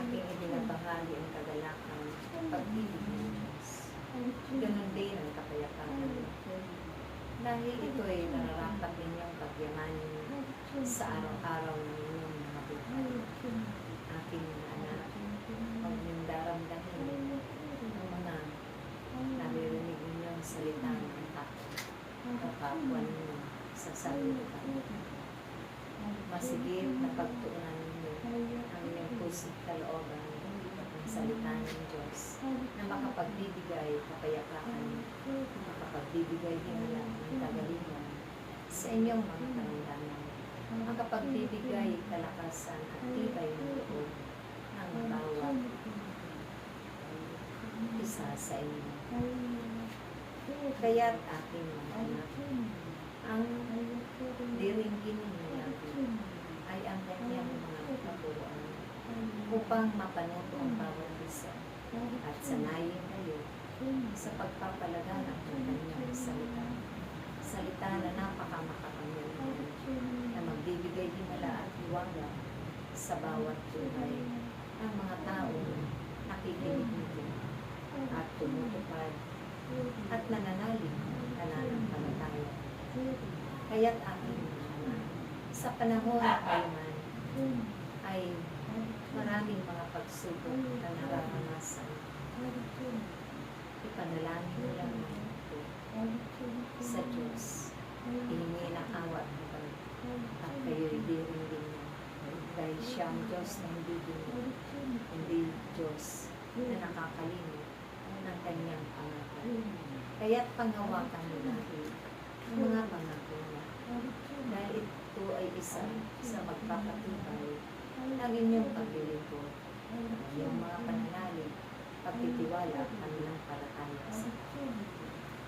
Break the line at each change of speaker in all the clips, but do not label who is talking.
ating ibinabahagi ang kagalakan at pag-ibig ng Diyos. Ganon din ang kapayapaan. Dahil ito ay nararapat ninyong pagyamanin sa araw-araw ng inyong mga buhay. Aking mga anak, huwag niyong daramdamin ang mga naririnig ninyong salita ng kapwa ninyo sa salita. Masigit na pagtuunan ninyo ang inyong pusong kalooban ng salita ng Diyos na makapagbibigay kapayapaan, makapagbibigay himala ng kagalingan sa inyong mga karamdaman, makapagbibigay kalakasan at tibay ng loob ng bawat isa sa inyo. Kaya't aking mga anak, ang diringgin ninyo ay ang kanyang mga katuruan upang mapanuto ang bawat isa at sanayin kayo sa pagpapalaganap ng kanyang salita. Salita na napakamakapangyarihan na magbibigay himala at hiwaga sa bawat buhay ng mga taong nakikinig nito at tumutupad at nananalig ng pananampalataya. Kaya't aking mga anak, sa panahon na kayo man ay maraming mga pagsubok na nararanasan. Ipanalangin mo lang ito sa Diyos. Hihingi ng awat at kayo'y diringgin niya. Dahil siya ang Diyos na hindi dinig, hindi Diyos na nakakalimot ng kanyang pangako. Kaya't panghawakan mo natin ang mga pangako niya. Dahil ito ay isa sa magpapatibay ng inyong paglilingkod, ang inyong mga pananalig, pagtitiwala at pananampalataya sa Kanya.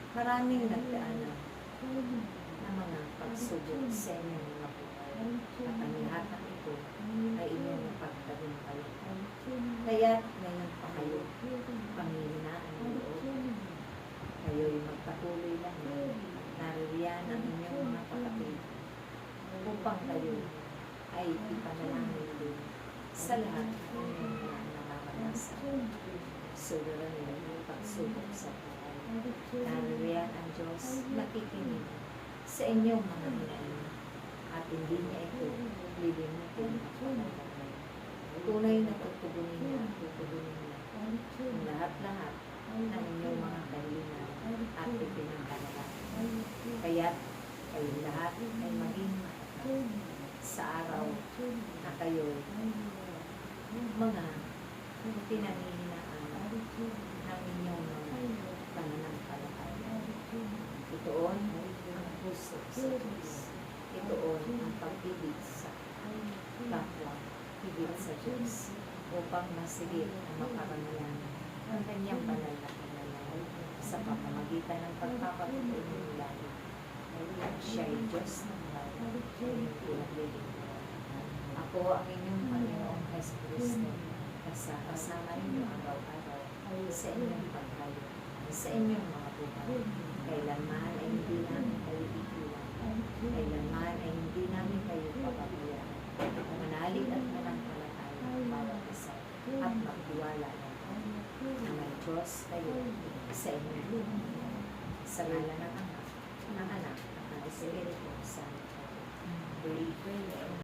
Maraming nagdaanan ng mga pagsubok sa inyong mga buhay at ang lahat ng ito ay inyong napagtagumpay. Kaya ngayon pa kayo, panghihinaan ng loob. Kayo'y magpatuloy lang naririyan ang inyong mga kapatid upang kayo ay ipanalangin din sa lahat ng inyong mga nararanasan. Sugaran niyo pagsubok sa buhay. Naririyan ang Diyos nakikinig sa inyong mga hinaing at hindi niya ito lilimitin at pagkakagay. Tunay na tutugunin niya ang lahat-lahat ng inyong mga kahilingan at ipinangkalala. Kaya't kayo lahat ay maging matatag sa araw na kayo mga pinanghihinaan ng inyong mga pananampalataya. Itoon ang puso sa Diyos. Itoon ang pag-ibig sa kapwa, higit sa Diyos, upang masigit ang makaranayan ng kanyang banal na pananaw sa pamamagitan ng pagpapatuloy ng langit. Siya ay Diyos ng lahat, pinaglilingkuran. Ako ang inyong Panginoong Jesucristo, kasama ninyo araw-araw sa inyong pagkayo, sa inyong mga buhay. Kailanman ay hindi namin kayo iiwan. Kailanman ay hindi namin kayo papabayaan. Manalig at manampalataya ang bawat isa at magtiwala na may Diyos kayo sa inyong buhay. Sa ngalan ng Anak, at ng Espiritu Santo. Pray.